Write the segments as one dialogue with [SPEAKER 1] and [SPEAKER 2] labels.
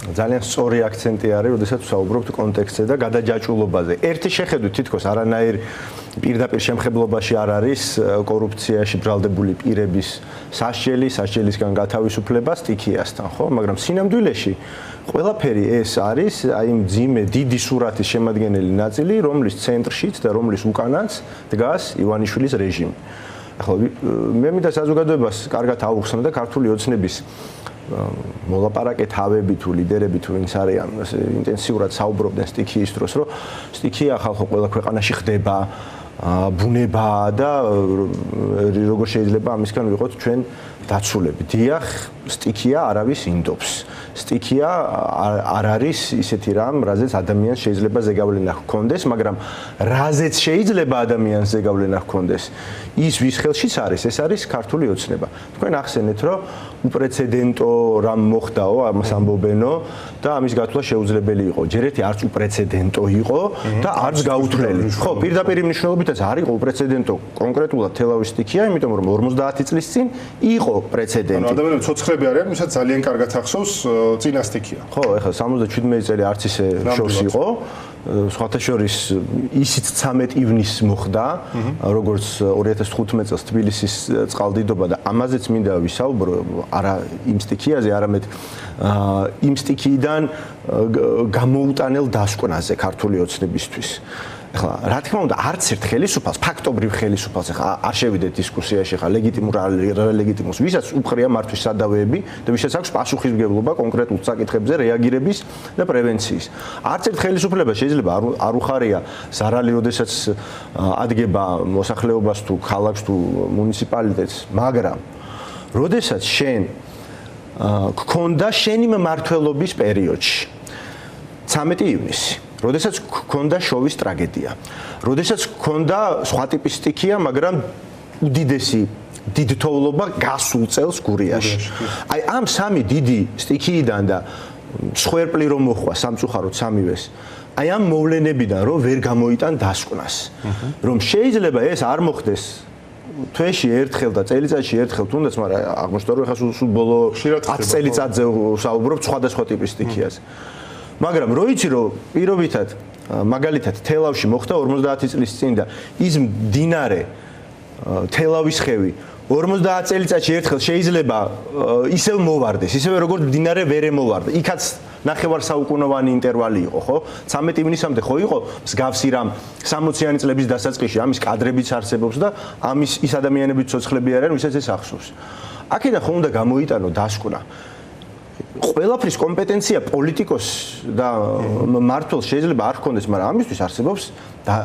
[SPEAKER 1] ძალიან სწორი აქცენტი არის, როდესაც ვსაუბრობთ კონტექსტზე და გადაჯაჭვულობაზე. ერთი შეხედვით თითქოს არანაირ პირდაპირ შემხებლობაში არ არის კორუფციაში ბრალდებული პირების სასჯელისგან გათავისუფლება სტიქიასთან, ხო? მაგრამ სინამდვილეში ყველაფერი ეს არის აი მძიმე დიდი სურათის შემადგენელი ნაწილი, რომლის ცენტრშიც და რომლის უკანაც დგას ივანიშვილის რეჟიმი. ახლა მე მინდა საზოგადოებას კარგად აუხსნა და ქართული ოცნების მოლაპარაკე თავები თუ ლიდერები თუ ვინც არიან ინტენსიურად საუბრობდნენ სტიქიის დროს, რომ სტიქია ხალხო ყველა ქვეყანაში ხდება, ბუნება და როგორ შეიძლება ამისგან ვიყოთ ჩვენ დაცულები. დიახ, სტიქია არავის ინდობს. სტიქია არ არის ისეთი რამ, რაზეც ადამიანს შეიძლება ზეგავლენა ჰქონდეს, მაგრამ რაზეც შეიძლება ადამიანს ზეგავლენა ჰქონდეს, ის ვის ხელშიც არის, ეს არის ქართული ოცნება. თქვენ ახსენეთ, რომ უპრეცედენტო რამ მოხდაო, ამას ამბობენო და ამის გათვლა შეუძლებელი იყო. ჯერ ერთი არც უპრეცედენტო იყო და არც გაუთვლელი. ხო, პირდაპირ მნიშვნელობითაც არ იყო უპრეცედენტო კონკრეტულად თელავის სტიქია, იმიტომ რომ 50 წლის წინ იყო პრეცედენტი.
[SPEAKER 2] ადამიანები ცოცხლები არიან, ვისაც ძალიან კარგად ახსოვს წინა სტიქია.
[SPEAKER 1] ხო, ეხლა 77 წელი არც ისე შორს იყო. სხვათა შორის ისიც 13 ივნისს მოხდა, როგორც 2015 წელს თბილისის წყალდიდობა და ამაზეც მინდა ვისაუბრო, არა იმ სტიქიაზე, არამედ იმ სტიქიიდან გამოუტანელ დასკვნაზე ქართული ოცნებისთვის. ახლა რა თქმა უნდა არც ერთ ხელისუფალს, ფაქტობრივ ხელისუფალს ახლა არ შევიდეთ დისკუსიაში, ახლა ლეგიტიმურ არ ლეგიტიმურს, ვისაც უყრია მართვის სადავეები და ვისაც აქვს პასუხისმგებლობა კონკრეტულ საკითხებზე რეაგირების და პრევენციის. არც ერთ ხელისუფლებას შეიძლება არ უხარია ზარალი, როდესაც ადგება მოსახლეობას თუ ქალაქს თუ მუნიციპალიტეტს, მაგრამ როდესაც შენ გქონდა შენი მმართველობის პერიოდში 13 ივნისი როდესაც გქონდა შოვის ტრაგედია, როდესაც გქონდა სხვა ტიპის სტიქია, მაგრამ უდიდესი დიდთოვლობა გასულ წელს გურიაში. აი ამ სამი დიდი სტიქიიდან და სხვერპლი რომ მოხვა სამწუხაროდ სამივეს, აი ამ მოვლენებიდან რომ ვერ გამოიტან დასკვნას, რომ შეიძლება ეს არ მოხდეს თვეში ერთხელ და წელიწადში ერთხელ თუნდაც, მაგრამ აღმოჩნდა რომ ეხლა სულ ბოლო 10 წელიწადზე ვსაუბრობთ სხვადასხვა ტიპის სტიქიაზე. მაგრამ რო იცი რომ პირობითად მაგალითად თელავში მოხდა 50 წლის წინ და ის მდინარე თელავის ხევი 50 წელიწადში ერთხელ შეიძლება ისევ მოვარდეს, ისევე როგორც მდინარე ვერ ემოვარდა. იქაც ნახევარსაუკუნოვანი ინტერვალი იყო, ხო? 13 ივნისამდე ხო იყო მსგავსი რამ 60-იანი წლების დასაწყისში ამის კადრებიც არსებობს და ამის ის ადამიანებიც ცოცხლები არიან, ვისაც ეს ახსოვს. აქედან ხო უნდა გამოიტანო დასკვნა. ყველაფრის კომპეტენცია პოლიტიკოს და მმართველს შეიძლება არ ჰქონდეს, მაგრამ ამისთვის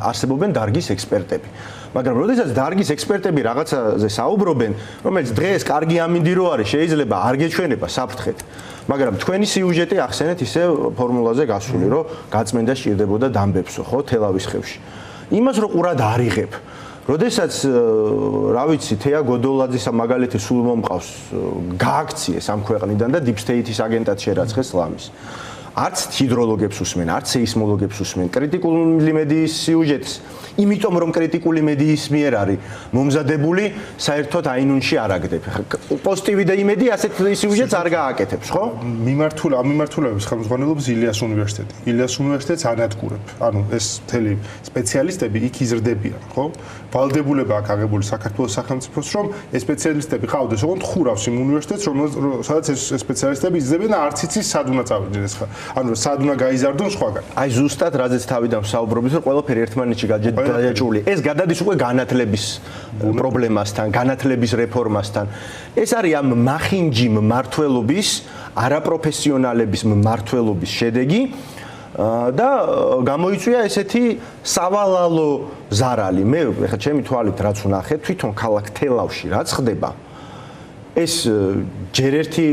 [SPEAKER 1] არსებობენ დარგის ექსპერტები. მაგრამ როდესაც დარგის ექსპერტები რაღაცაზე საუბრობენ, რომელიც დღეს კარგი ამინდი რო არის, შეიძლება არ გეჩვენება საფრთხეთ. მაგრამ თქვენი სიუჟეტი ახსენეთ ისე ფორმულაზე გასული, რომ გაწმენდა სჭირდებოდა დამბებსო, ხო, თელავის ხევში. იმას რო ყურად არიღებ. როდესაც რა ვიცი, თეა გოდოლაძის მაგალითი სულ მომყავს, გააქციეს ამ ქვეყნიდან და Deep State-ის აგენტად შერაცხეს ლამის. არც ჰიდროლოგებს უსმენ, არც სეისმოლოგებს უსმენ, კრიტიკული მედიის სიუჟეტს, იმიტომ რომ კრიტიკული მედიის მიერ არის მომზადებული, საერთოდ აინუნში არ აგდებ. პოზიტივი და იმედი ასეთ სიუჟეტს არ გააკეთებს, ხო?
[SPEAKER 2] მიმართულების ხელმძღვანელობს ილიას უნივერსიტეტი. ილიას უნივერსიტეტს ანადგურებ. ანუ ეს მთელი სპეციალისტები იქ იზრდებიან, ხო? ვალდებულება აქვს აღებული საქართველოს სახელმწიფოს, რომ ეს სპეციალისტები ყავდეს, ოღონდ ხურავს იმ უნივერსიტეტს, სადაც ეს სპეციალისტები იზრდებიან და არც იცის სად უნდა წავიდნენ ეს ხა. ანუ სად უნდა გაიზარდონ სხვაგან.
[SPEAKER 1] აი ზუსტად რაზეც თავიდან ვსაუბრობთ, რომ ყველაფერი ერთმანეთში გადაჭრული. ეს გადადის უკვე განათლების პრობლემასთან, განათლების რეფორმასთან. ეს არის ამ მახინჯი მმართველობის, არაპროფესიონალების მმართველობის შედეგი და გამოიწვია ესეთი სავალალო ზარალი. მე ეხლა ჩემი თვალით რაც ვნახე, თვითონ ქალაქ თელავში რაც ხდება, ეს ჯერ ერთი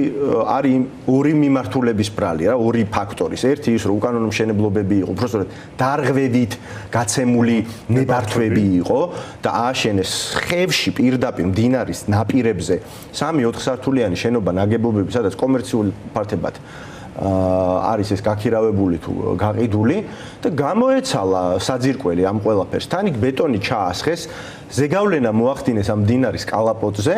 [SPEAKER 1] არის ორი მიმართულების ბრალი რა, ორი ფაქტორის. ერთი ის რომ უკანონო მშენებლობები იყო, უბრალოდ დარღვევით გაცემული ნებართვები იყო და ააშენეს ხევში პირდაპირ მდინარის ნაპირებზე 3-4 სართულიანი შენობა ნაგებობები, სადაც კომერციული ფართებად არის ეს გაქირავებული თუ გაყიდული და გამოეცალა საძირკველი ამ ყველაფერს. თან იქ ბეტონი ჩაასხეს, ზეგავლენა მოახდინეს ამ მდინარის კალაპოტზე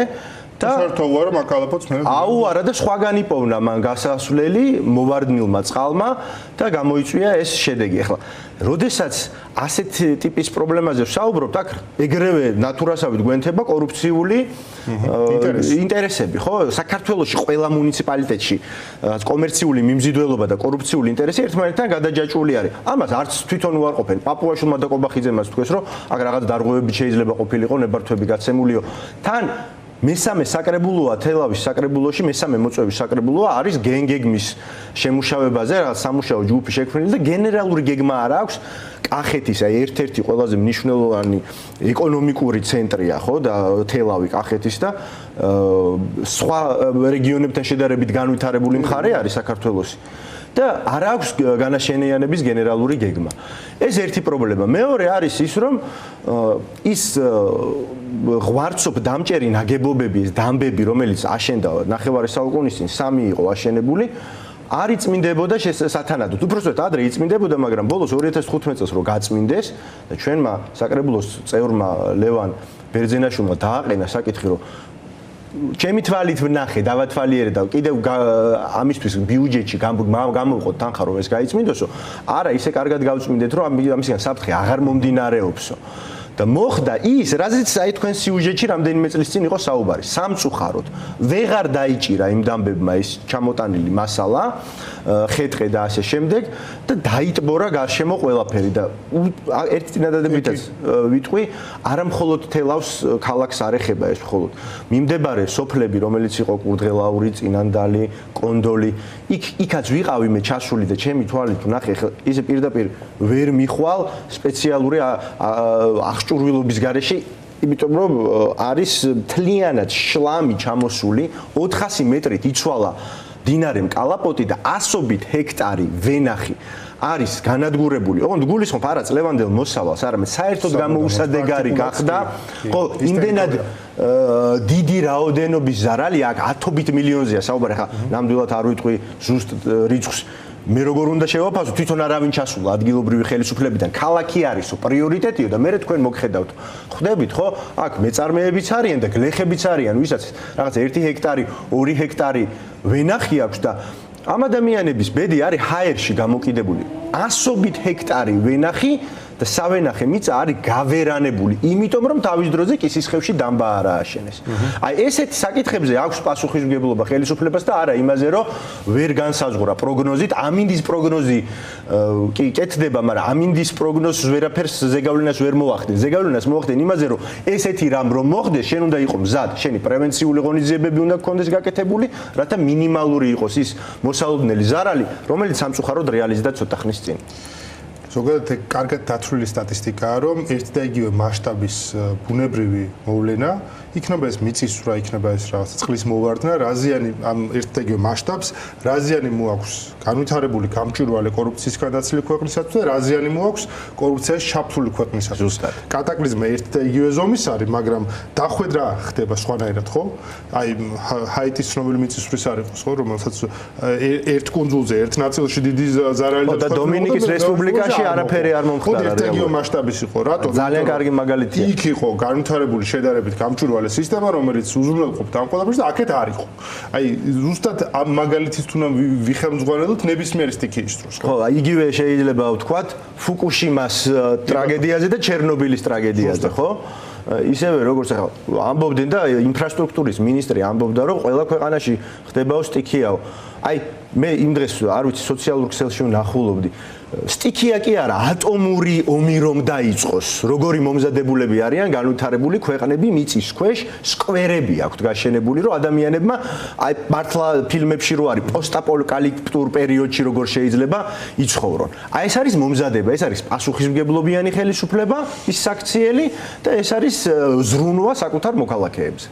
[SPEAKER 2] საერთოა რომ აკალაპოც მე
[SPEAKER 1] აუ არა და სხვაგან იპოვნა მან გასასვლელი მოვარდნილმა წყალმა და გამოიწვია ეს შედეგი. ახლა როდესაც ასეთ ტიპის პრობლემაზე ვსაუბრობთ, აქ ეგრევე ნატურასავით გვენთება კორუფციული ინტერესები, ხო? საქართველოში ყველა მუნიციპალიტეტში კომერციული მიმზიდველობა და კორუფციული ინტერესი ერთმანეთთან გადაჯაჭვული არის. ამას არც თვითონ უარყოფენ. პაპუაშვილმა და ყობახიძემაც თქვეს, რომ აქ რაღაც დარღვევები შეიძლება ყოფილიყო, ნებართვები გაცემულიო. თან მესამე საკრებულოა თელავის საკრებულოში, მესამე მოწვევის საკრებულოა არის გენგეგმის შემუშავებაზე, რაღაც სამუშაო ჯგუფი შექმნილი და გენერალური გეგმა არა აქვს. კახეთის აი ერთ-ერთი ყველაზე მნიშვნელოვანი ეკონომიკური ცენტრია, ხო, და თელავი კახეთის და სხვა რეგიონებთან შედარებით განვითარებული მხარე არის საქართველოსი. და არ აქვს განაშენიანების გენერალური გეგმა. ეს ერთი პრობლემა. მეორე არის ის, რომ ის ღვარცობ დამჭერი ნაგებობები, ეს დამბები, რომელიც აშენდა ნახევარი საუკუნის წინ 3 იყო აშენებული, არ იწმინდებოდა სათანადოდ. უпростоეთ ადრე იწმინდებოდა, მაგრამ ბოლოს 2015 წელს რო გაწმინდეს და ჩვენმა საკრებულოს წევრმა ლევან ბერძენაშვილმა დააყენა საკითხი, რომ ჩემი თვალით ვნახე, დავათვალიერე და კიდევ ამისთვის ბიუჯეტში გამოვყოთ თანხა რომ ეს გაიწმინდოსო. არა, ისე კარგად გავწმინდეთ, რომ ამისგან საფრთხე აღარ მომდინარეობსო. და მოხდა ის, რაზეც აი თქვენ სიუჟეტში რამდენიმე წლის წინ იყო საუბარი, სამწუხაროდ ვეღარ დაიჭირა იმ დამბებმა ის ჩამოტანილი მასალა, ხეთყე და ასე შემდეგ და დაიტბორა გარშემო ყველაფერი და ერთ წინადადებითაც ვიტყვი, არა მხოლოდ თელავს ქალაქს არ ეხება ეს მხოლოდ. მიმდებარე სოფლები, რომელიც იყო კურდღელაური, წინანდალი, კონდოლი, იქაც ვიყავი მე ჩასული და ჩემი თვალით ვნახე, ისე პირდაპირ ვერ მიხვალ სპეციალური აღჭურვილობის გარეშე, იმიტომ რომ არის მთლიანად შლამი ჩამოსული, 400 მეტრით იცვალა დინარე მკალაპოტი და 100 ჰექტარი ვენახი არის განადგურებული. ოღონდ გულისხმობ არა წლევანდელ მოსავალს, არამედ საერთოდ გამოუსადეგარი გახდა. ხო, იმდენად დიდი რაოდენობის ზარალი აქ 10 მილიონზეა საუბარი. ხა ნამდვილად არ ვიტყვი ზუსტ რიცხვს. მე როგორ უნდა შევაფასო, თვითონ არავინ ჩასულა ადგილობრივი ხელისუფლებიდან. ქალაქი არისო, პრიორიტეტიო და მე თქვენ მოგხედავთ. ხვდებით, ხო? აქ მეწარმეებიც არიან და გლეხებიც არიან, ვისაც რაღაც 1 ჰექტარი, 2 ჰექტარი ვენახი აქვს და ამ ადამიანების ბედი არის ჰაერში გამოკიდებული. 100 ჰექტარი ვენახი და სავენახე მიწა არის გავერანებული, იმიტომ რომ თავის დროზე კისისხევში დამბა არ ააშენეს. აი ესეთი საკითხებზე აქვს პასუხისმგებლობა ხელისუფლებას და არა იმაზე, რომ ვერ განსაზღვრა პროგნოზით, ამინდის პროგნოზი კი კეთდება, მაგრამ ამინდის პროგნოზს ვერაფერს ზეგავლენას ვერ მოახდენ. ზეგავლენას მოახდენ იმაზე, რომ ესეთი რამ რომ მოხდეს, შენ უნდა იყო მზად, შენი პრევენციული ღონისძიებები უნდა გქონდეს გაკეთებული, რათა მინიმალური იყოს ის მოსალოდნელი ზარალი, რომელიც სამწუხაროდ რეალიზდა ცოტა ხნის წინ.
[SPEAKER 2] ზოგადად კარგად დათვლილი სტატისტიკაა, რომ ერთ და იგივე მასშტაბის ბუნებრივი მოვლენა იქნება ეს მიწისძვრა, იქნება ეს რაღაც წყლის მოვარდნა, რაზიანი ამ ერთ და იგივე მასშტაბს, რაზიანი მოაქვს განვითარებული გამჭვირვალე კორუფციის განაცვლილი ქვეყნისათვის და რაზიანი მოაქვს კორუფციაში ჩაფლული ქვეყნისათვის.
[SPEAKER 1] ზუსტად.
[SPEAKER 2] კატაკლიზმა ერთ და იგივე ზომის არის, მაგრამ დახვედრა ხდება სხვანაირად, ხო? აი ჰაიტის ცნობილი მიწისძვრის არ იყოს, ხო, რომელსაც ერთ კუნძულზე, ერთ ნაწილში დიდი ზარალი
[SPEAKER 1] და დომინიკის რესპუბლიკაში არაფერი არ მომხდარა.
[SPEAKER 2] ერთ და იგივე მასშტაბის იყო, რატო?
[SPEAKER 1] ძალიან კარგი მაგალითია.
[SPEAKER 2] იქ იყო განვითარებული შედარებით გამჭვირვალე სისტემა, რომელიც უზრუნველყოფდა ამ ყველაფერს და აქეთ არ იყო. აი ზუსტად ამ მაგალითის თუნდაც ვიხელმძღვანელოთ ნებისმიერ სტიქიის დროს, ხო?
[SPEAKER 1] ხო, იგივე შეიძლება ვთქვათ ფუკუშიმას ტრაგედიაზე და ჩერნობილის ტრაგედიაზე, ხო? ისევე როგორც ახლა ამბობდნენ და ინფრასტრუქტურის მინისტრი ამბობდა, რომ ყველა ქვეყანაში ხდებაო სტიქიაო. აი მე იმ დღეს არ ვიცი სოციალურ ქსელში ვნახულობდი. სტიქია კი არა, ატომური ომი რომ დაიწყოს. როგორი მომზადებულები არიან განვითარებული ქვეყნები მიწის ქვეშ, სკვერები აქვთ გაშენებული, რომ ადამიანებმა აი მართლა ფილმებში რო არის პოსტაპოკალიფტურ პერიოდში როგორ შეიძლება იცხოვრონ. აი ეს არის მომზადება, ეს არის პასუხისმგებლობიანი ხელისუფლება, ის საქციელი და ეს არის ზრუნვა საკუთარ მოქალაქეებზე.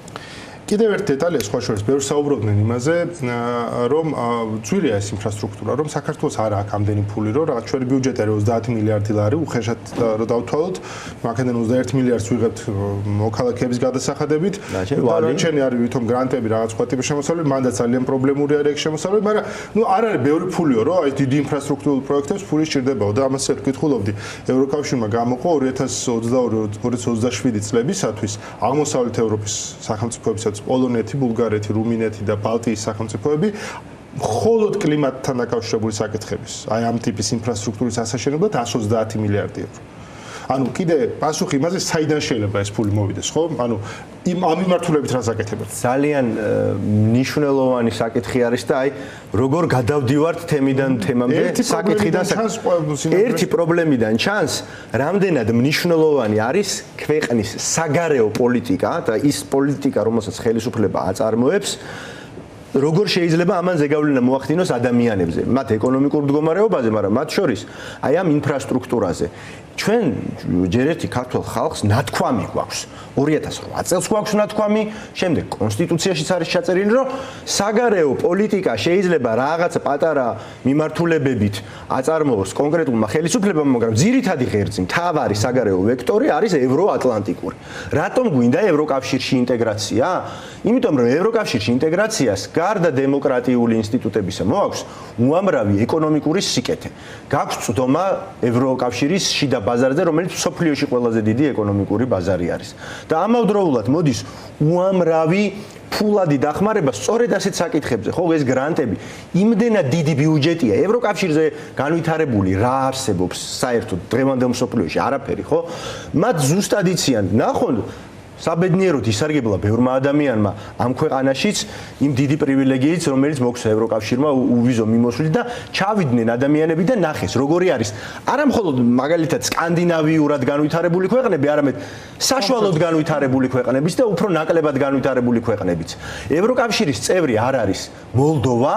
[SPEAKER 2] კიდევ ერთი დეტალია სხვა შორის, ბევრს საუბრობდნენ იმაზე, რომ ძვირია ეს ინფრასტრუქტურა, რომ საქართველოს არ აქვს ამდენი ფული, რომ რაღაც ჩვენი ბიუჯეტი არის 30 მილიარდი ლარი, უხეშად რომ დავთვალოთ, მაგდან 21 მილიარდს ვიღებთ მოქალაქეების გადასახადებით, დანარჩენი არის ვითომ გრანტები, რაღაც სხვა ტიპის შემოსავლები, მანდაც ძალიან პრობლემური არის ეგ შემოსავლები, მაგრამ ნუ არ არის ბევრი ფულიო, რომ აი დიდი ინფრასტრუქტურულ პროექტებს ფული სჭირდებაო და ამას ვკითხულობდი. ევროკავშირმა გამოყო 2022-2027 წლებისათვის აღმოსავლეთ ევროპის სახელმწიფოებისათვის პოლონეთი, ბულგარეთი, რუმინეთი და ბალტიის სახელმწიფოები მხოლოდ კლიმატთან დაკავშირებული საკითხების, აი ამ ტიპის ინფრასტრუქტურის ასაშენებლად 130 მილიარდი ევრო. ანუ კიდე პასუხი იმაზე, საიდან შეიძლება ეს ფული მოვიდეს, ხო? ანუ ამ მიმართულებით რა საკეთებთ?
[SPEAKER 1] ძალიან მნიშვნელოვანი საკითხი არის და აი როგორ გადავდივართ თემიდან თემამდე საკითხიდან ერთი პრობლემიდან ჩანს, რამდენად მნიშვნელოვანი არის ქვეყნის საგარეო პოლიტიკა და ის პოლიტიკა, რომელსაც ხელისუფლება აწარმოებს, როგორ შეიძლება ამან ზეგავლენა მოახდინოს ადამიანებზე, მათ ეკონომიკურ მდგომარეობაზე, მაგრამ მათ შორის აი ამ ინფრასტრუქტურაზე. ჩვენ ჯერ ერთი ქართულ ხალხს ნათქვამი გვაქვს. 2008 წელს გვაქვს ნათქვამი, შემდეგ კონსტიტუციაშიც არის ჩაწერილი, რომ საგარეო პოლიტიკა შეიძლება რაღაცა პატარა მიმართულებებით აწარმოოს კონკრეტულმა ხელისუფლებამ, მაგრამ ძირითადი ღერძი, მთავარი საგარეო ვექტორი არის ევროატლანტიკური. რატომ გვინდა ევროკავშირში ინტეგრაცია? იმიტომ რომ ევროკავშირში ინტეგრაციას გარდა დემოკრატიული ინსტიტუტებისა მოაქვს უამრავი ეკონომიკური სიკეთე. გაქვს წვდომა ევროკავშირის შიდა ბაზარზე, რომელიც მსოფლიოში ყველაზე დიდი ეკონომიკური ბაზარი არის. და ამავდროულად მოდის უამრავი ფულადი დახმარება სწორედ ასეთ საკითხებზე, ხო, ეს გრანტები, იმდენად დიდი ბიუჯეტია, ევროკავშირზე განვითარებული რა არსებობს საერთოდ დღევანდელ მსოფლიოში, არაფერი, ხო? მათ ზუსტად იციან, ნახონ საბედნიეროდ ისარგებლა ბევრმა ადამიანმა ამ ქვეყანაშიც იმ დიდი პრივილეგიით, რომელიც მოგვცა ევროკავშირმა უვიზო მიმოსვლით და ჩავიდნენ ადამიანები და ნახეს, როგორი არის არა მხოლოდ მაგალითად სკანდინავიურად განვითარებული ქვეყნები, არამედ საშუალოდ განვითარებული ქვეყნებიც და უფრო ნაკლებად განვითარებული ქვეყნებიც. ევროკავშირის წევრი არ არის მოლდოვა,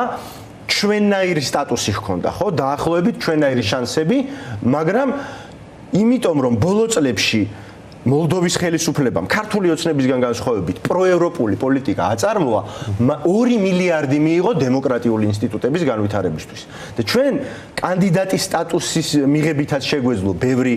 [SPEAKER 1] ჩვენნაირი სტატუსი ჰქონდა, ხო, დაახლოებით ჩვენნაირი შანსები, მაგრამ იმიტომ რომ ბოლო წლებში მოლდოვის ხელისუფლებამ ქართული ოცნებისგან განსხვავებით პროევროპული პოლიტიკა აწარმოა, 2 მილიარდი მიიღო დემოკრატიული ინსტიტუტების განვითარებისთვის. და ჩვენ კანდიდატის სტატუსის მიღებითაც შეგვეძლო ბევრი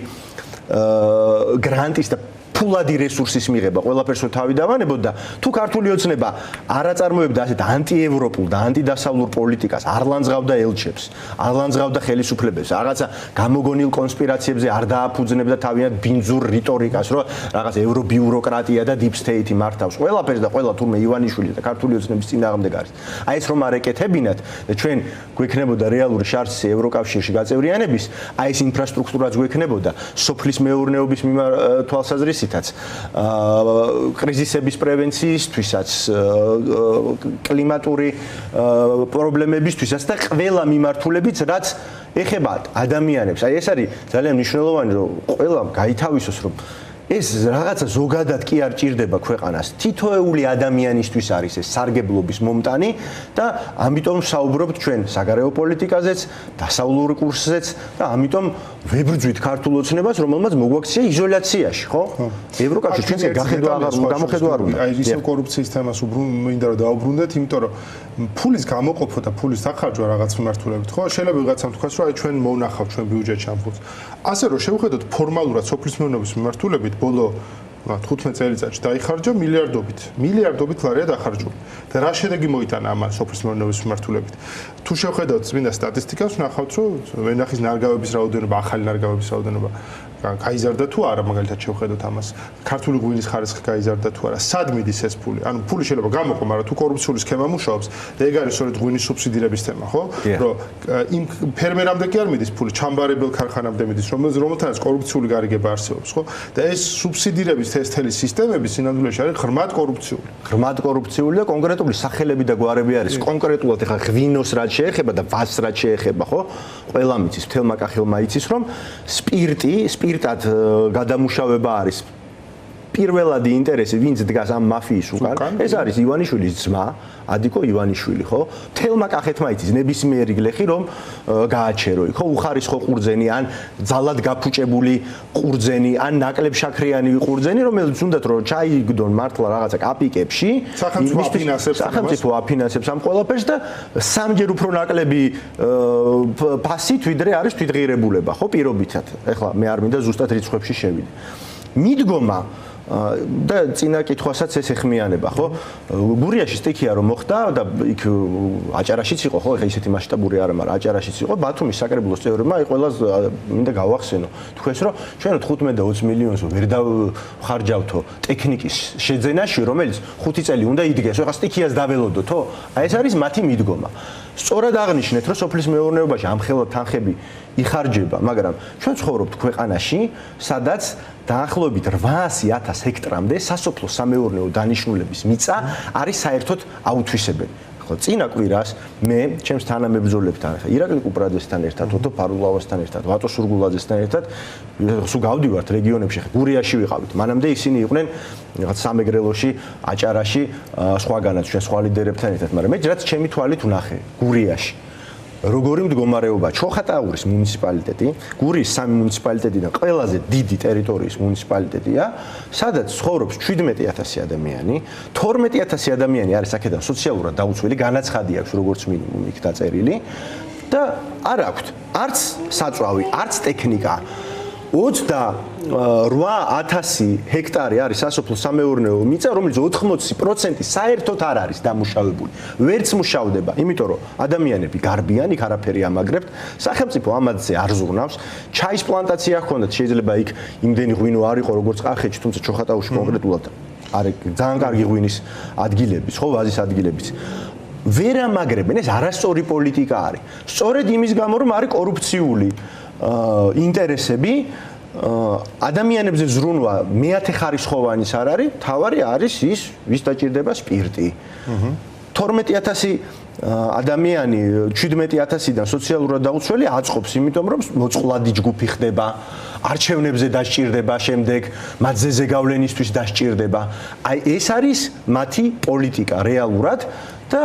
[SPEAKER 1] გრანტის და ფულადი რესურსის მიღება, ყველაფერს თავი დავანებოთ და თუ ქართული ოცნება არ აწარმოებდა ასეთ ანტიევროპულ და ანტიდასავლურ პოლიტიკას, არ ლანძღავდა ელჩებს, არ ლანძღავდა ხელისუფლებებს, რაღაცა გამოგონილ კონსპირაციებზე არ დააფუძნებდა თავიანთ ბინძურ რიტორიკას, რომ რაღაც ევრობიუროკრატია და deep state-ი მართავს ყველაფერს და ყველა თურმე ივანიშვილი და ქართული ოცნების წინააღმდეგ არის. აი ეს რომ არ ეკეთებინათ და ჩვენ გვექნებოდა რეალური შანსი ევროკავშირში გაწევრიანების, აი ეს ინფრასტრუქტურაც გვექნებოდა სოფლის მეურნეობის თვალსაზრისით კრიზისების პრევენციისთვისაც, კლიმატური პრობლემებისთვისაც და ყველა მიმართულებით, რაც ეხება ადამიანებს. აი ეს არის ძალიან მნიშვნელოვანი, რომ ყველა გაითავისოს, რომ ეს რაღაცა ზოგადად კი არ ჭირდება ქვეყანას. თითოეული ადამიანისთვის არის ეს სარგებლობის მომტანი და ამიტომ საუბრობთ ჩვენ საგარეო პოლიტიკაზეც, დასავლურ კურსზეც და ამიტომ ვებრძვით ქართულ ოცნებას, რომელმაც მოგვაქცია იზოლაციაში, ხო? ევროკავშირი ჩვენზე გამოხედვა არ უნდა.
[SPEAKER 2] აი ისევ კორუფციის თემას მინდა რომ დაუბრუნდეთ, იმიტომ რომ ფულის გამოყოფა და ფულის დახარჯვა რაღაც მიმართულებით, ხო? შეიძლება ვიღაცამ თქვას, რომ აი ჩვენ მოვნახავთ ჩვენ ბიუჯეტში ამ ფულს. ასე რომ შევხედოთ ფორმალურად სოფლის მეურნეობის მიმართულებით ბოლო 15 წელიწადში დაიხარჯა მილიარდობით ლარია დახარჯული. და რა შედეგი მოიტანა ამ სოფლის მეურნეობის მიმართულებით? თუ შევხედოთ წმინდა სტატისტიკას, ვნახავთ, რომ ვენახის ნარგავების რაოდენობა, ახალი ნარგავების რაოდენობა გაიზარდა თუ არა, მაგალითად შევხედოთ ამას. ქართული ღვინის ხარისხი გაიზარდა თუ არა, სად მიდის ეს ფული? ანუ ფული შეიძლება გამოყო, მაგრამ თუ კორუფციული სქემა მუშაობს, და ეგ არის სწორედ ღვინის სუბსიდირების თემა, ხო? რომ იმ ფერმერამდე კი არ მიდის ფული, ჩამბარებელ ქარხანამდე მიდის, რომელთანაც კორუფციული გარიგება არსებობს, ხო? და ეს სუბსიდირების თელი სისტემები სინამდვილეში არის ღრმად კორუფციული.
[SPEAKER 1] ღრმად კორუფციული და კონკრეტული სახელები და გვარები არის. კონკრეტულად ეხლა ღვინოს რაც შეეხება და ვაზს რაც შეეხება, ხო? ყველა მიცის, მთელმა კახელმა იცის, რომ სპირტად გადამუშავება არის პირველადი ინტერესი, ვინც დგას ამ მაფიის უკან, ეს არის ივანიშვილის ძმა, ადიკო ივანიშვილი, ხო? თელმა კახეთმა იცის ნებისმიერი გლეხი რომ გააჩერო, ხო? უხარისხო ყურძენი, ან ძალად გაფუჭებული ყურძენი, ან ნაკლებ შაქრიანი ყურძენი, რომელიც უნდათ რომ ჩაიგდონ მართლა რაღაცა კაპიკებში, სახელმწიფო აფინანსებს ამ ყველაფერს და სამჯერ უფრო ნაკლები ფასით ვიდრე არის თვითღირებულება, ხო? პირობითად. ეხლა მე არ მინდა ზუსტად რიცხვებში შევიდე. მიდგომა და წინა კითხვასაც ეს ეხმიანება, ხო? გურიაში სტიქია რომ მოხდა და იქ აჭარაშიც იყო, ხო? ეხლა ისეთი მასშტაბური არა, მაგრამ აჭარაშიც იყო. ბათუმის საკრებულოს წევრებმა აი ყველას მინდა გავახსენო. თქვენს რომ ჩვენ 15 და 20 მილიონს ვერ დავხარჯავთო ტექნიკის შეძენაში, რომელიც 5 წელი უნდა იდგეს. ეხლა სტიქიას დაველოდოთო? აი ეს არის მათი მიდგომა. სწორად აღნიშნეთ, რომ სოფლის მეურნეობაში ამხელა თანხები იხარჯება, მაგრამ ჩვენ ცხოვრობთ ქვეყანაში, სადაც დაახლოებით 800,000 ჰექტრამდე სასოფლო-სამეურნეო დანიშნულების მიწა არის საერთოდ აუთვისებელი. ხო, წინა კვირას მე ჩემს თანამებრძოლებთან, ირაკლი კუპრაძესთან ერთად, ოტო ფარულავასთან ერთად, ვატო სურგულაძესთან ერთად სულ გავდივართ რეგიონებში, გურიაში ვიყავით. მანამდე ისინი იყვნენ რაღაც სამეგრელოში, აჭარაში, სხვაგანაც ჩვენ სხვა ლიდერებთან ერთად, მაგრამ მე რაც ჩემი თვალით ვნახე გურიაში. როგორი მდგომარეობა ჩოხატაურის მუნიციპალიტეტი, გურიის სამი მუნიციპალიტეტიდან ყველაზე დიდი ტერიტორიის მუნიციპალიტეტია, სადაც ცხოვრობს 17,000 ადამიანი, 12,000 ადამიანი არის აქედან სოციალურად დაუცველი, განაცხადი აქვს როგორც მინიმუმ იქ დაწერილი და არ აქვთ არც საწვავი, არც ტექნიკა. 28,000 ჰექტარი არის სასოფლო-სამეურნეო მიწა, რომელიც 80% საერთოდ არ არის დამუშავებული. ვერც მუშავდება, იმიტომ რომ ადამიანები გარბიან, იქ არაფერი ამაგრებთ, სახელმწიფო ამაზე არ ზრუნავს. ჩაის პლანტაცია ჰქონდათ, შეიძლება იქ იმდენი ღვინო არ იყო, როგორც კახეთში, თუმცა ჩოხატაუში კონკრეტულად არის ძალიან კარგი ღვინის ადგილებიც, ხო, ვაზის ადგილებიც. ვერ ამაგრებენ, ეს არასწორი პოლიტიკა არის. სწორედ იმის გამო, რომ არის კორუფციული ინტერესები, ადამიანებზე ზრუნვა მეათე ხარისხოვანის არ არის, თავარი არის ის, ვის დაჭირდება სპირტი. 12,000 ადამიანი 17,000-დან სოციალურად დაუცველი აწყობს, იმიტომ რომ მოწყვლადი ჯგუფი ხდება, არჩევნებზე დასჭირდება, შემდეგ მათზე ზეგავლენისთვის დასჭირდება. აი ეს არის მათი პოლიტიკა რეალურად და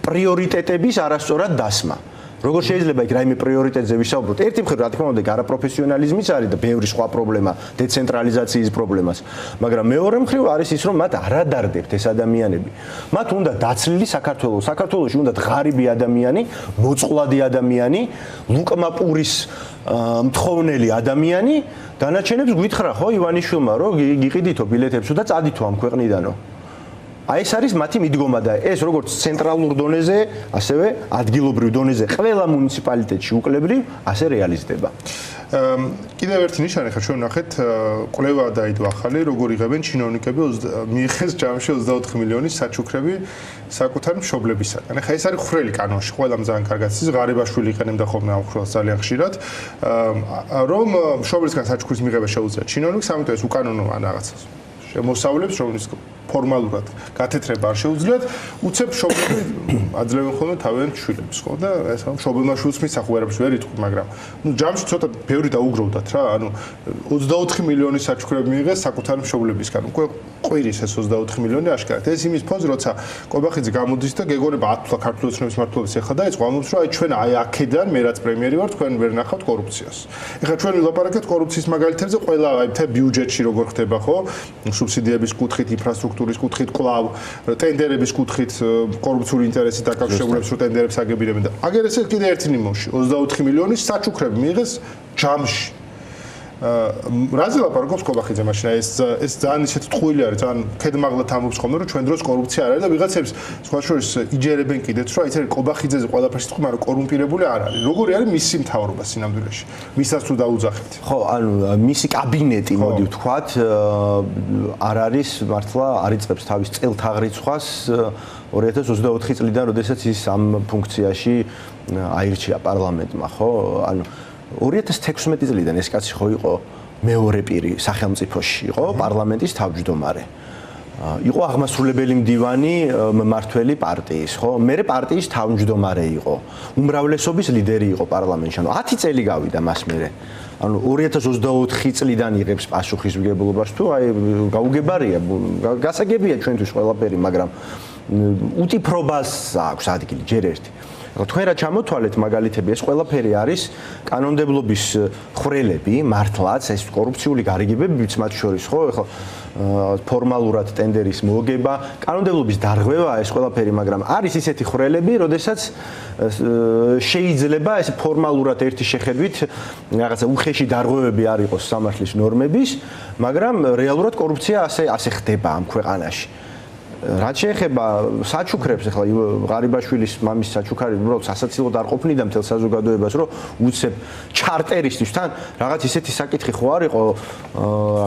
[SPEAKER 1] პრიორიტეტების არასწორად დასმა. როგორ შეიძლება იქ რაიმე პრიორიტეტზე ვისაუბროთ? ერთი მხრივ, რა თქმა უნდა, არაპროფესიონალიზმიც არის და ბევრი სხვა პრობლემა, დეცენტრალიზაციის პრობლემას, მაგრამ მეორე მხრივ არის ის, რომ მათ არ ადარდებთ ეს ადამიანები. მათ უნდა დაცლილი საქართველოს. საქართველოში უნდა ღარიბი ადამიანი, მოწყვლადი ადამიანი, ლუკმაპურის მთხოვნელი ადამიანი, დანარჩენებს გვითხრა ხო ივანიშვილმა, რომ გიყიდითო ბილეთებსო და წადითო ამ ქვეყნიდანო. აი ეს არის მათი მიდგომა და ეს როგორც ცენტრალურ დონეზე, ასევე ადგილობრივ დონეზე ყველა მუნიციპალიტეტში უკლებრივ ასე რეალიზდება.
[SPEAKER 2] კიდევ ერთი ნიშანი ხა ჩვენ ნახეთ კვლევა დაიდო ახალი, როგორ იღებენ ჩინოვნიკები მიიღეს ჯამში 24 მილიონის საჩუქრები საკუთარ მშობლებისაგან. ხა ეს არის ხვრელი კანონში, ყველამ ძალიან კარგად იცის, ღარიბაშვილი იყენებდა ხოლმე ამ ხვრელს ძალიან ხშირად, რომ მშობლისგან საჩუქრის მიღება შეუძლია ჩინოვნიკს, ამიტომ ეს უკანონო რაღაცას შემოსავლებს, რომელიც ფორმალურად გათეთრება არ შეუძლიათ, უცებ მშობლები აძლევენ ხოლმე თავიანთ შვილებს, ხო და ეს მშობელმა შვილს მისახ ვერაფერს ვერ იტყვი, მაგრამ ჯამში ცოტა ბევრი დაუგროვდათ რა, 24 მილიონი საჩუქრები მიიღეს საკუთარი მშობლებისგან. უკვე ყვირის ეს 24 მილიონი აშკარად. ეს იმის ფონზე, როცა კობახიძე გამოდის და გეგონება ათვლა ქართული ოცნების მმართველობის ეხლა დაიწყო, ამბობს რომ აი ჩვენ აი აქედან მე რაც პრემიერი ვარ, თქვენ ვერ ნახავთ კორუფციას. ეხლა ჩვენ ვილაპარაკეთ კორუფციის მაგალითებზე, ყველა აი მთელ ბიუჯეტში როგორ ხდება, ხო? სუბსიდიების კუთხით, ინფრასტრუქტურის კუთხით, კლავ ტენდერების კუთხით, კორუფციული ინტერესით დაკავშირებულებს რო ტენდერებს აგებირებენ და აგერ ესე კიდე ერთი ნიმუში 24 მილიონის საჩუქრები მიიღეს ჯამში. რაზე ლაპარაკობს კობახიძე მაშინ ეს ძალიან ისეთი ტყუილი არის, ძალიან ქედმაღლად ამბობს ხოლმე რომ ჩვენ დროს კორუფცია არ არის და ვიღაცებს სხვა შორის იჯერებენ კიდეც რომ აი ეს კობახიძეზე ყველაფერს თქვი, მაგრამ კორუმპირებული არ არის. როგორი არის მისი მთავრობა სინამდვილეში? მისაც თუ დაუძახით?
[SPEAKER 1] ხო, ანუ მისი კაბინეტი, მოდი ვთქვათ, არ არის მართლა არ იწყებს თავის წელთაღრიცხვას 2024 წლიდან, როდესაც ის ამ ფუნქციაში აირჩია პარლამენტმა, ხო? ანუ 2016 წლიდან ეს კაცი ხო იყო მეორე პირი სახელმწიფოში, იყო პარლამენტის თავმჯდომარე. იყო აღმასრულებელი მდივანი მმართველი პარტიის, ხო? მე პარტიის თავმჯდომარე იყო. უმრავლესობის ლიდერი იყო პარლამენტში. ანუ 10 წელი გავიდა მას მერე. ანუ 2024 წლიდან იღებს პასუხისმგებლობას თუ აი გაუგებარია, გასაგებია ჩვენთვის ყველაფერი, მაგრამ უტიფრობას აქვს ადგილი ჯერ ერთი. თქვენ რა ჩამოთვალეთ მაგალითები, ეს ყველაფერი არის კანონმდებლობის ხვრელები, მართლაც ეს კორუფციული გარიგებებიც მათ შორის, ხო? ეხლა ფორმალურად ტენდერის მოგება, კანონმდებლობის დარღვევაა ეს ყველაფერი, მაგრამ არის ისეთი ხვრელები, როდესაც შეიძლება ეს ფორმალურად ერთი შეხედვით რაღაცა უხეში დარღვევები არ იყოს სამართლის ნორმების, მაგრამ რეალურად კორუფცია ასე ხდება ამ ქვეყანაში. რაც შეეხება საჩუქრებს, ახლა ღარიბაშვილის მამის საჩუქარი უბრალოდ სასაცილოდ არ ყოფნიდა მთელ საზოგადოებას, რომ უცებ ჩარტერისთვის თან რაღაც ისეთი საკითხი ხო არ იყო,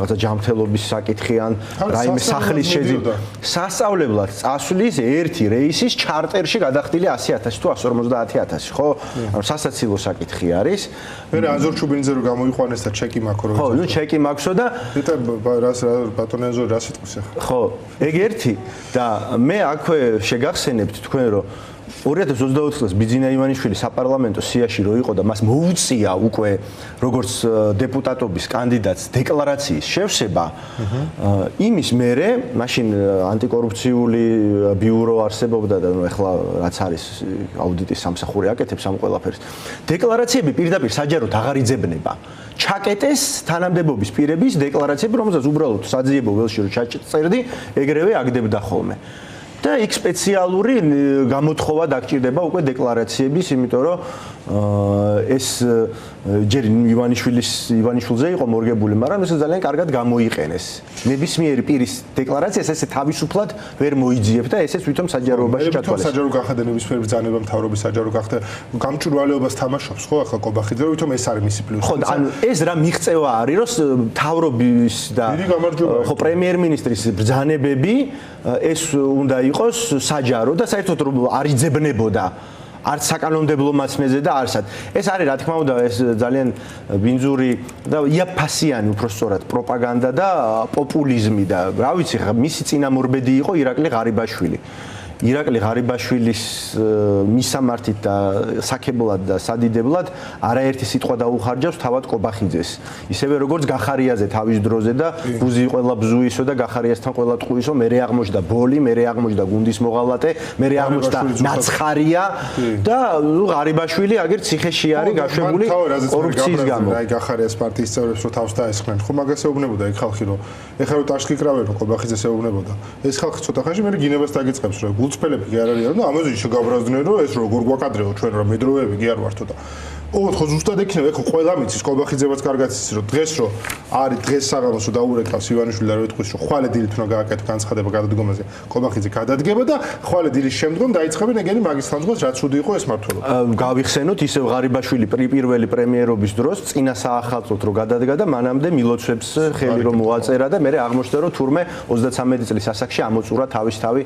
[SPEAKER 1] რაღაცა ჯანმრთელობის საკითხი ან რაიმე სახლის შეძინა. სასწავლებლად წასვლის ერთი რეისის ჩარტერში გადახდილი 100,000 თუ 150,000, ხო? ანუ სასაცილო საკითხი არის.
[SPEAKER 2] მე ანზორ ჩუბინიძე რო გამოიყვანეს და ჩეკი მაქვს რო.
[SPEAKER 1] ხო, ნუ ჩეკი მაქვსო და
[SPEAKER 2] რას ბატონი ანზორი რა სიტყვის ახლა.
[SPEAKER 1] ხო, ეგ ერთი და მე აქვე შეგახსენებთ თქვენ რომ 2024 წელს ბიძინა ივანიშვილი საპარლამენტო სიაში რო იყო და მას მოუწია უკვე როგორც დეპუტატობის კანდიდატს დეკლარაციის შევსება, იმის მერე მაშინ ანტიკორუფციული ბიურო არსებობდა და ეხლა რაც არის აუდიტის სამსახური აკეთებს ამ ყველაფერს. დეკლარაციები პირდაპირ საჯაროდ აღარ იძებნება. ჩაკეტეს თანამდებობის პირების დეკლარაციები, რომელსაც უბრალოდ საძიებო ველში რო ჩაწერდი, ეგრევე აგდებდა ხოლმე. და იქ სპეციალური გამოთხოვა დაგჭირდება უკვე დეკლარაციების, იმიტომ რომ ეს ჯერ ივანიშვილზე იყო მორგებული, მაგრამ ეს ძალიან კარგად გამოიყენეს. ნებისმიერი პირის დეკლარაციას ესე თავისუფლად ვერ მოიძიებ და ესეც თვითონ საჯაროობაში ჩათვალეს.
[SPEAKER 2] საჯარო გახდა ნებისმიერი ბრძანება მთავრობის საჯარო გახდა გამჭვირვალეობას თამაშობს ხო ახლა კობახიძე, რომ თვითონ ეს არის მისი პლუსი.
[SPEAKER 1] ხო, ანუ ეს რა მიღწევა არის, რომ მთავრობის და ხო პრემიერ-მინისტრის ბრძანებები ეს უნდა იყოს საჯარო და საერთოდ რომ არ იძებნებოდა არც საკანონმდებლო მასმეზე და არსად. ეს არის რა თქმა უნდა ეს ძალიან ბინძური და იაფასიანი უბრალოდ პროპაგანდა და პოპულიზმი და რა ვიცი ხა მისი წინამორბედი იყო ირაკლი ღარიბაშვილი. ირაკლი ღარიბაშვილის მისამართით და საქებლად და სადიდებლად არაერთი სიტყვა დაუხარჯავს თავად კობახიძეს. ისევე როგორც გახარიაზე თავის დროზე და ბუზი ყველა ბზუისო და გახარიასთან ყველა ტყუისო, მერე აღმოჩნდა ბოლი, მერე აღმოჩნდა გუნდის მოღალატე, მერე აღმოჩნდა ნაცხარია და ღარიბაშვილი აგერ ციხეში არის გაშვებული კორუფციის გამო.
[SPEAKER 2] აი გახარიას პარტიის წევრებს რო თავს დაესხნენ, ხო მაგას ეუბნებოდა ეგ ხალხი რომ ეხლა რო ტაშკი კრავენ რომ კობახიძეს ეუბნებოდა. ეს ხალხი ცოტა ხანში მე გინებას დაგიწყებს რომ გულწრფელები კი არ არიან და ამაზე შეგაბრაზდნენ რომ ეს როგორ გვაკადრეო ჩვენ რა მედროვეები კი არ ვართო და ოღონდ ხო ზუსტად ექნება ეხო ყველა მიცის კობახიძეებაც კარგად იცის რომ დღეს რო არის დღეს საღამოსო დაურეკავს ივანიშვილი და რო ეთქვის რომ ხვალე დილით უნდა გააკეთო განცხადება გადადგომაზე კობახიძე გადადგება და ხვალე დილის შემდგომ დაიწყებენ ეგენი მაგის თანხმობას რაც უდი იყო ეს მართლობა
[SPEAKER 1] გავიხსენოთ ისევ ღარიბაშვილი პირველი პრემიერობის დროს წინა საახალწლოდ რო გადადგა და მანამდე მილოცვებს ხელი რომ მოაწერა და მე აღმოჩნდა რომ თურმე 33 წლის ასაკში ამოწურა თავისთავი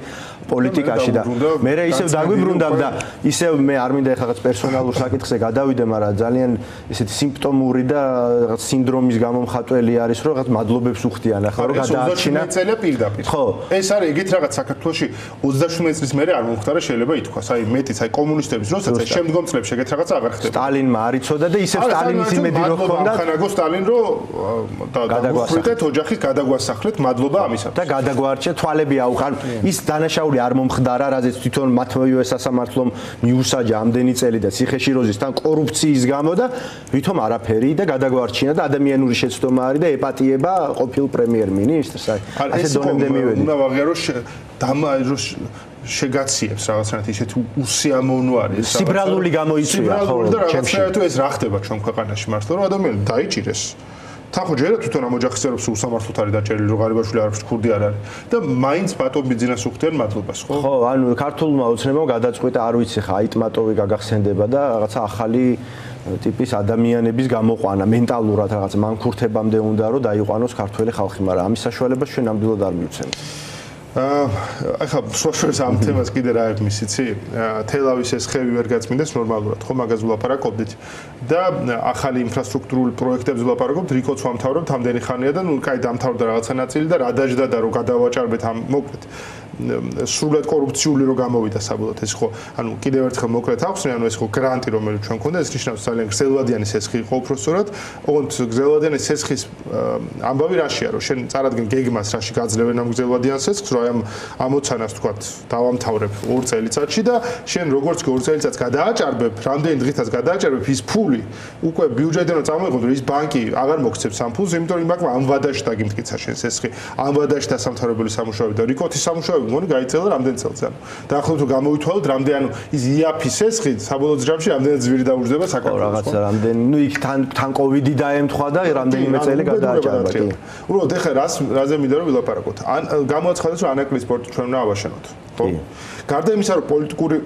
[SPEAKER 1] პოლიტიკაში და მე ისევ დაგვიბრუნდა და ისევ მე არ მინდა ეხლა რაღაც პერსონალურ საკითხზე გადავიდე მაგრამ ძალიან ესეთი სიმპტომური და რაღაც სინდრომის გამომხატველი არის რომ რაღაც მადლობებს უხდიან ახლა რომ გადაარჩინა
[SPEAKER 2] წელია პირდაპირ ხო ეს არის ეგეთ რაღაც საქართველოში 37 წლის მერე არ მომხდარა შეიძლება ითქვას აი მეტიც აი კომუნისტების როსაც აი შემდგომ წლებში ეგეთ რაღაცა აღარ ხდება
[SPEAKER 1] სტალინმა არ იცოდა და ისევ სტალინის იმედი რო ჰქონდა
[SPEAKER 2] ხანაგო სტალინ რო გადაგვასახლეთ ოჯახის გადაგვასახლეთ მადლობა ამისათვის
[SPEAKER 1] და გადაგვარჩა თვალები აუყან ის დანაშაული არ მომხდარა რაზეც თვითონ მათვეო სასამართლომ მიუსაჯა ამდენი წელი და ციხეში როზისთან კორუფციის გამო და ვითომ არაფერი და გადაგვარჩინა და ადამიანური შეცდომა არის და ეპატიება ყოფილ პრემიერ-მინისტრს აი ასე დონემდე მივედი
[SPEAKER 2] უნდა ვაღიარო შეგაციებს რაღაცნაირად ისეთი უსიამოვნო არის
[SPEAKER 1] სიბრალული გამოიწვია ხო
[SPEAKER 2] და რაღაცნაირად ეს რა ხდება ჩვენ ქვეყანაში მართლა რომ ადამიანი დაიჭირეს თან ხო ჯერა თვითონ ამ ოჯახის წევრებს უსამართლოდ არის დაჭერილი რომ ღარიბაშვილი არ არის ქურდი არ არის და მაინც ბატონ ბიძინას უხდიან მადლობას ხო
[SPEAKER 1] ხო ანუ ქართულმა ოცნებამ გადაწყვიტა არ ვიცი ხა აიტმატოვი გაგახსენდება და რაღაცა ახალი ტიპის ადამიანების გამოყვანა მენტალურად რაღაც მანქურთებამდე უნდა რომ დაიყვანოს ქართველი ხალხი მაგრამ ამის საშუალებას ჩვენ ნამდვილად არ მივცემთ
[SPEAKER 2] ახლა სოციალურ ამ თემას კიდე რა აქვს იცი თელავის ეს ხევი ვერ გაწმინდეს ნორმალურად ხო მაგაზე ვლაპარაკობდით და ახალი ინფრასტრუქტურული პროექტებზე ვლაპარაკობთ რიკოც ვამთავრებთ ამდენი ხანია და ნუ კაი დამთავრდა რაღაცა ნაწილი და რა დაждდა და რომ გადავაჭარბეთ ამ მოკლედ სრულად კორუფციული რო გამოვიდა საბოლოოდ ეს ხო ანუ კიდევ ერთხელ მოკლედ ახსნე ანუ ეს ხო გრანტი რომელიც ჩვენ ქონდა ეს ნიშნავს ძალიან გრძელვადიანი სესხი იყო უბრალოდ ოღონდ გრძელვადიანი სესხის ამბავი რაშია რომ შენ წარადგენ გეგმას რაში გაძლევენ ამ გრძელვადიან სესხს რომ აი ამ ამოცანას თქვა დავამთავრებ 2 წელიწადში და შენ როგორც 2 წელიწადს გადააჭარბებ რამდენი დღითაც გადააჭარბებ ის ფული უკვე ბიუჯეტიდან წამოიღოთ რომ ის ბანკი აღარ მოგცემს ამ ფულს იმიტომ რომ იმაკმა ამ ვადაში დაგიმტკიცა შენ სესხი ამ ვადაში დასამთავრებელი სამუშაოები და რიკოთის სამუშაოები მგონი გაიწელა რამდენი წელს ანუ დაახლოებით რომ გამოვითვალოთ რამდენი ანუ ის იაფის სესხი საბოლოო ჯამში რამდენი ძვირი დაუჯდება საქართველოს
[SPEAKER 1] რაღაცა რამდენი ნუ იქ თან კოვიდი დაემთხვა და რამდენიმე წელი გადააჭარბა კი
[SPEAKER 2] უბრალოდ ეხლა რაზე მინდა რომ ვილაპარაკოთ ან გამოაცხადოს რომ ანაკლის სპორტი ჩვენ უნდა ავაშენოთ ხო გარდა იმისა რომ პოლიტიკური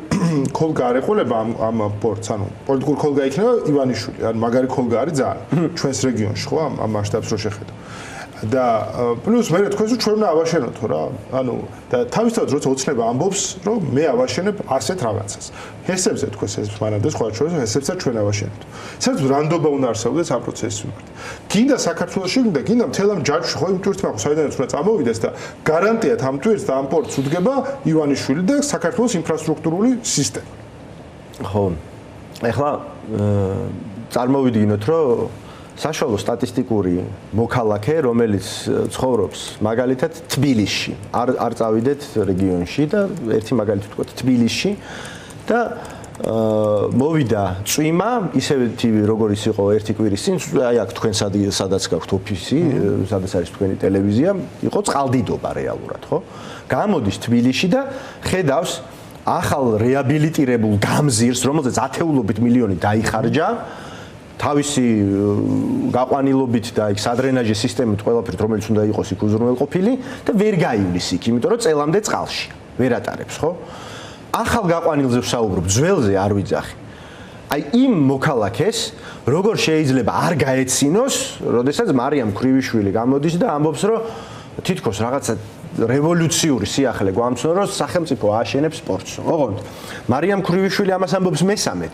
[SPEAKER 2] ქოლგა არ ეყოლება ამ სპორტს ანუ პოლიტიკური ქოლგა იქნება ივანიშვილი ან მაგარი ქოლგა არის ძალიან ჩვენს რეგიონში ხო ამ მასშტაბს რო შეხედო და პლუს მე თქვენს რომ ჩვენ უნდა ავაშენოთო რა ანუ და თავისთავად როცა ოცნება ამბობს რომ მე ავაშენებ ასეთ რაღაცას ჰესებზე თქვენს ეს მანამდე სხვა ჩვენ ჰესებსაც ჩვენ ავაშენებთ საერთოდ რანდობა უნდა არსებობდეს ამ პროცესის მიმართ გინდა საქართველოში და გინდა მთელ ამ ჯაჭვში ხო იმ ტვირთმა საიდანაც უნდა წამოვიდეს და გარანტიად ამ ტვირთს და ამ სპორტს უდგება ივანიშვილი და საქართველოს ინფრასტრუქტურული სისტემა
[SPEAKER 1] ხო ეხლა წარმოვიდგინოთ რომ საშუალო სტატისტიკური მოქალაქე, რომელიც ცხოვრობს მაგალითად თბილისში, არ წავიდეთ რეგიონში და ერთი მაგალითი ვთქვათ თბილისში და მოვიდა წვიმა, ისევე როგორიც იყო ერთი კვირის წინ, აი აქ თქვენ სადაც გაქვთ ოფისი, სადაც არის თქვენი ტელევიზია, იყო წყალდიდობა რეალურად, ხო? გამოდის თბილისში და ხედავს ახალ რეაბილიტირებულ გამზირს, რომელზეც ათეულობით მილიონი დაიხარჯა თავისი გაყვანილობით და იქ სადრენაჟის სისტემით ყველაფერთ რომელიც უნდა იყოს იქ უზრუნველყოფილი და ვერ გაივლის იქ, იმიტომ რომ წელამდე წყალში ვერ ატარებს, ხო? ახალ გაყვანილზე ვსაუბრობ, ძველზე არ ვიძახი. აი იმ მოქალაქეს როგორ შეიძლება არ გაეცინოს, როდესაც მარიამ ქრივიშვილი გამოდის და ამბობს, რომ თითქოს რაღაცა რევოლუციური სიახლე გვამცნო, რომ სახელმწიფო ააშენებს სპორტს. ოღონდ მარიამ ქრივიშვილი ამას ამბობს მესამედ.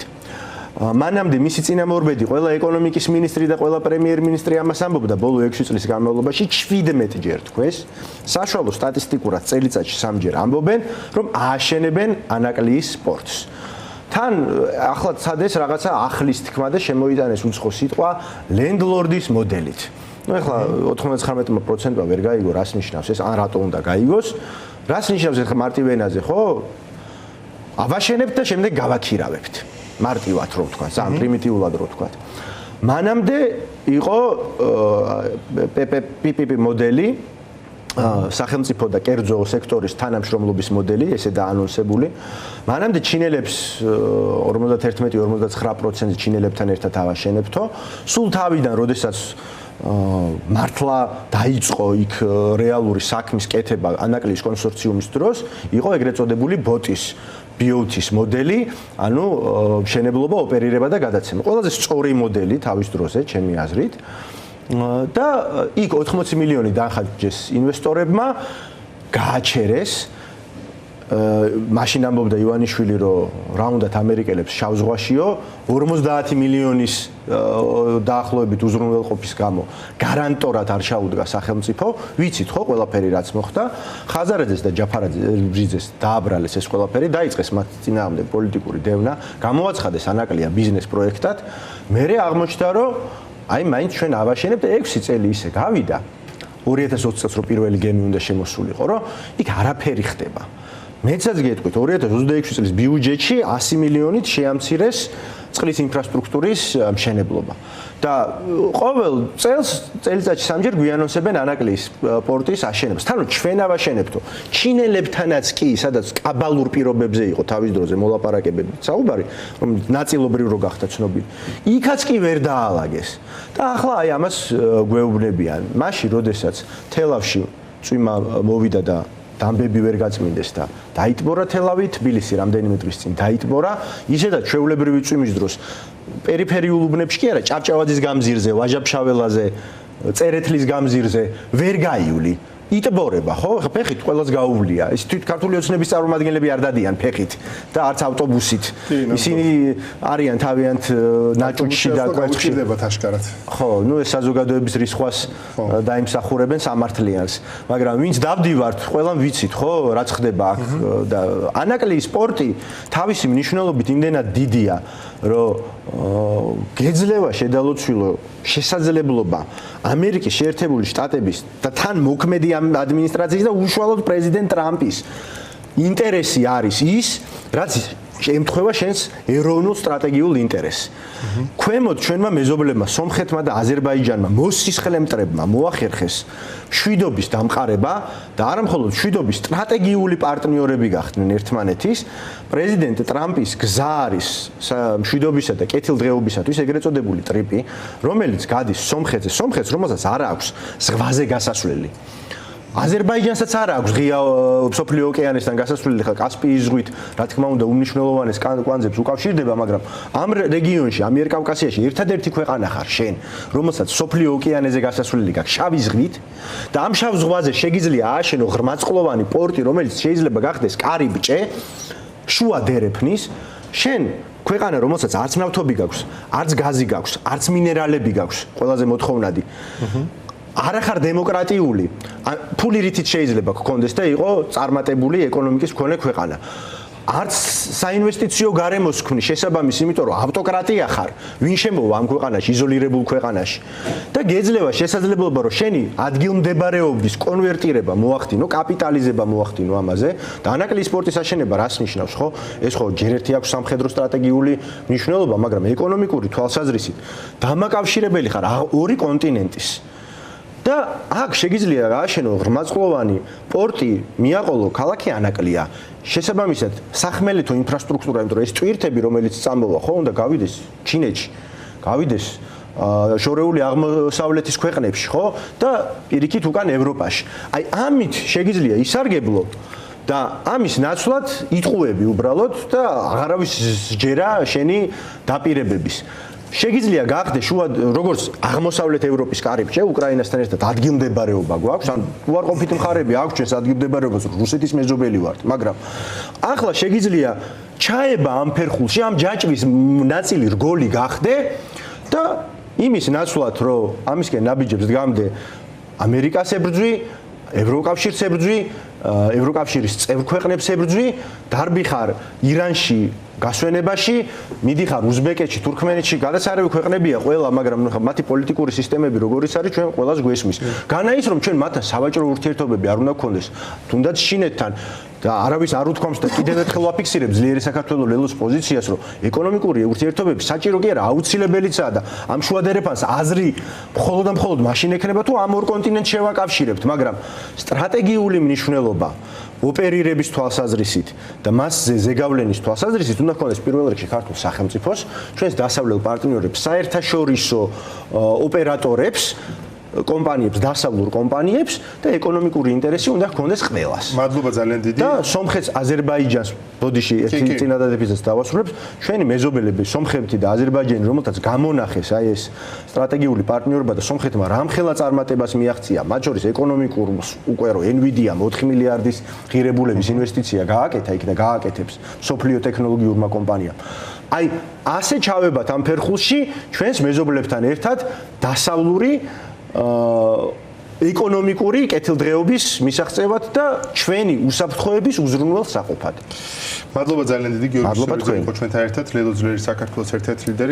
[SPEAKER 1] მანამდე მისი წინამორბედი ყველა ეკონომიკის მინისტრი და ყველა პრემიერ-მინისტრი ამას ამბობდა ბოლო 6 წლის განმავლობაში 17 ჯერ თქვეს საშუალო სტატისტიკურად წელიწადში 3 ჯერ ამბობენ რომ ააშენებენ ანაკლიის სპორტს თან ახლა ცადეს რაღაცა ახლის თქმა და შემოიტანეს უცხო სიტყვა ლენდლორდის მოდელით ну ეხლა 99%-მა ვერ გაიგო რას ნიშნავს ეს ან რატო უნდა გაიგოს რას ნიშნავს ეხლა მარტივენაზე ხო ავაშენებთ და შემდეგ გავაქირავებთ მარტივად რო ვთქვა, ძალიან პრიმიტიულად რო ვთქვა. მანამდე იყო PPP მოდელი, სახელმწიფო და კერძო სექტორის თანამშრომლობის მოდელი, ესე დაანონსებული. მანამდე ჩინელებს 51-59% ჩინელებთან ერთად ავაშენებთო. სულ თავიდან, როდესაც მართლა დაიწყო იქ რეალური საქმის კეთება ანაკლიის კონსორციუმის დროს, იყო ეგრეთ წოდებული ბოტის BOT-ის მოდელი, ანუ მშენებლობა, ოპერირება და გადაცემა. ყველაზე სწორი მოდელი თავის დროზე, ჩემი აზრით. და იქ 80 მილიონი დაახარჯეს ინვესტორებმა, გააჩერეს. მაშინ ამბობდა ივანიშვილი, რომ რა უნდათ ამერიკელებს შავ ზღვაშიო, 50 მილიონის დაახლოებით უზრუნველყოფის გამო გარანტორად არ ჩაუდგა სახელმწიფო, ვიცით ხო ყველაფერი რაც მოხდა, ხაზარაძეს და ჯაფარაძეს დააბრალეს ეს ყველაფერი, დაიწყეს მათ წინააღმდეგ პოლიტიკური დევნა, გამოაცხადეს ანაკლია ბიზნეს პროექტად, მერე აღმოჩნდა, რომ აი მაინც ჩვენ ავაშენებთ 6 წელი ისე გავიდა 2020 წელს რო პირველი გემი უნდა შემოსულიყო, რომ იქ არაფერი ხდება. მეცაც გეტყვით 2026 წლის ბიუჯეტში 100 მილიონით შეამცირეს წყლის ინფრასტრუქტურის მშენებლობა. და ყოველ წელს წელიწადში 3 ჯერ გვიანონსებენ ანაკლიის პორტის აშენებას. თან ჩვენ ავაშენებთო. ჩინელებთანაც კი, სადაც კაბალურ პირობებზე იყო თავის დროზე მოლაპარაკებები, საუბარი, რომ ნაწილობრივ რო გახდა ცნობილი. იქაც კი ვერ დაალაგეს. და ახლა აი ამას გვეუბნებიან. მაშინ, როდესაც თელავში წვიმა მოვიდა და დამბები ვერ გაწმინდეს და დაიტბორა თელავი, თბილისი რამდენიმე დღის წინ დაიტბორა, ისედაც ჩვეულებრივი წვიმის დროს პერიფერიულ უბნებში კი არა, ჭავჭავაძის გამზირზე, ვაჟა-ფშაველაზე, წერეთლის გამზირზე ვერ გაივლი. იტბორება, ხო? ხა ფეხით ყველას გაუვლია. ეს თვით ქართული ოცნების წარმომადგენლები არ დადიან ფეხით და არც ავტობუსით. ისინი არიან თავიანთ ნაჭუჭში და
[SPEAKER 2] გაუჭირდებათ აშკარად.
[SPEAKER 1] ხო, ნუ ეს საზოგადოების რისხვას დაიმსახურებენ სამართლიანს. მაგრამ ვინც დავდივართ, ყველამ ვიცით, ხო, რაც ხდება აქ და ანაკლიის სპორტი თავისი მნიშვნელობით იმდენად დიდია, რომ გეძლევა შედალოცვილო შესაძლებლობა ამერიკის შეერთებული შტატების და თან მოქმედი ადმინისტრაციის და უშუალოდ პრეზიდენტ ტრამპის ინტერესი არის ის, რაც ემთხვევა შენს ეროვნულ სტრატეგიულ ინტერესს. ქვემოთ ჩვენმა მეზობლებმა, სომხეთმა და აზერბაიჯანმა მოსისხლემტრებმა მოახერხეს მშვიდობის დამყარება და არა მხოლოდ მშვიდობის სტრატეგიული პარტნიორები გახდნენ ერთმანეთის. პრეზიდენტ ტრამპის გზა არის მშვიდობისა და კეთილდღეობისათვის ეგრეთ წოდებული ტრიპი, რომელიც გადის სომხეთს, რომელსაც არ აქვს ზღვაზე გასასვლელი. აზერბაიჯანსაც არ აქვს ღია მსოფლიო ოკეანესთან გასასვლელი, ხა კასპიის ზღვით, რა თქმა უნდა, უმნიშვნელოვანეს კვანძებს უკავშირდება, მაგრამ ამ რეგიონში, ამიერკავკასიაში ერთადერთი ქვეყანა ხარ შენ, რომელსაც მსოფლიო ოკეანეზე გასასვლელი გაქვს შავი ზღვით და ამ შავ ზღვაზე შეგიძლია ააშენო ღრმაწლოვანი პორტი, რომელიც შეიძლება გახდეს კარიბჭე, შუა დერეფნის, შენ ქვეყანა, რომელსაც არც ნავთობი გაქვს, არც გაზი გაქვს, არც მინერალები გაქვს, ყველაზე მოთხოვნადი. არ ახარ დემოკრატიული, ფული რითიც შეიძლება გქონდეს და იყო წარმატებული ეკონომიკის მქონე ქვეყანა. არც საინვესტიციო გარემოს ქმნის შესაბამის, იმიტომ რომ ავტოკრატია ხარ, ვინ შემოვა ამ ქვეყანაში, იზოლირებულ ქვეყანაში. და გეძლევა შესაძლებლობა, რომ შენი ადგილმდებარეობის კონვერტირება მოახდინო, კაპიტალიზება მოახდინო ამაზე და ანაკლიის სპორტის აშენება რას ნიშნავს, ხო? ეს ხო ჯერ ერთი აქვს სამხედრო სტრატეგიული მნიშვნელობა, მაგრამ ეკონომიკური თვალსაზრისით დამაკავშირებელი ხარ ორი კონტინენტის. და აქ შეგიძლია გააშენო ღრმაწლოვანი პორტი, მიაყოლო ქალაქი ანაკლია. შესაბამისად, სახმელეთო ინფრასტრუქტურა, იმიტომ რომ ეს ტვირთები, რომელიც წამოვა, ხო, უნდა გავიდეს ჩინეთში, გავიდეს შორეული აღმოსავლეთის ქვეყნებში, ხო? და პირიქით უკან ევროპაში. აი, ამით შეგიძლია ისარგებლო და ამის ნაცვლად იტყუები უბრალოდ და აღარავის ჯერა შენი დაპირებების. შეგიძლია გახდე შუა როგორც აღმოსავლეთ ევროპის კარიბჭე, უკრაინასთან ერთად ადგილმდებარეობა გვაქვს, ან უარყოფითი მხარები აქვს ჩვენს ადგილმდებარეობას, რუსეთის მეზობელი ვართ, მაგრამ ახლა შეგიძლია ჩაება ამ ფერხულში, ამ ჯაჭვის ნაწილი რგოლი გახდე და იმის ნაცვლად, რომ ამისკენ ნაბიჯებს დგამდე ამერიკას ებრძვი, ევროკავშირს ებრძვი, ევროკავშირის წევრ ქვეყნებს ებრძვი, დარბიხარ ირანში გასვენებაში, მიდიხარ უზბეკეთში, თურქმენეთში, გადასარევი ქვეყნებია ყველა, მაგრამ მათი პოლიტიკური სისტემები როგორიც არის, ჩვენ ყველას გვესმის. განა ის, რომ ჩვენ მათთან სავაჭრო ურთიერთობები არ უნდა გქონდეს, თუნდაც ჩინეთთან და არავის არ უთქვამს და კიდევ ერთხელ ვაფიქსირებ ძლიერი საქართველოს ლელოს პოზიციას, რომ ეკონომიკური ურთიერთობები საჭირო კი არა, აუცილებელიცაა და ამ შუადერეფანს აზრი მხოლოდ და მხოლოდ მაშინ ექნება, თუ ამ ორ კონტინენტს შევაკავშირებთ, მაგრამ სტრატეგიული მნიშვნელობა ოპერირების თვალსაზრისით და მასზე ზეგავლენის თვალსაზრისით უნდა გქონდეს პირველ რიგში ქართულ სახელმწიფოს, ჩვენს დასავლელ პარტნიორებს, საერთაშორისო ოპერატორებს, კომპანიებს, დასავლურ კომპანიებს და ეკონომიკური ინტერესი უნდა გქონდეს ყველას.
[SPEAKER 2] მადლობა ძალიან დიდი.
[SPEAKER 1] და სომხეთს, აზერბაიჯანს, ბოდიში ერთი წინადადებითაც დავასრულებ, ჩვენი მეზობელები, სომხეთი და აზერბაიჯანი, რომელთაც გამონახეს აი ეს სტრატეგიული პარტნიორობა და სომხეთმა რამხელა წარმატებას მიაღწია, მათ შორის ეკონომიკურ უკვე რომ NVIDIA 4 მილიარდის ღირებულების ინვესტიცია გააკეთა იქ და გააკეთებს სოფლიო ტექნოლოგიურმა კომპანიამ. აი, ასე ჩავებათ ამ ფერხულში ჩვენს მეზობლებთან ერთად დასავლური ეკონომიკური კეთილდღეობის მისაღწევად და ჩვენი უსაფრთხოების უზრუნველსაყოფად.
[SPEAKER 2] მადლობა ძალიან დიდი გიორგი
[SPEAKER 1] მადლობა თქვენ.
[SPEAKER 2] ჩვენთან ერთად ლელო ძლიერი საქართველოს ერთ-ერთი ლიდერი.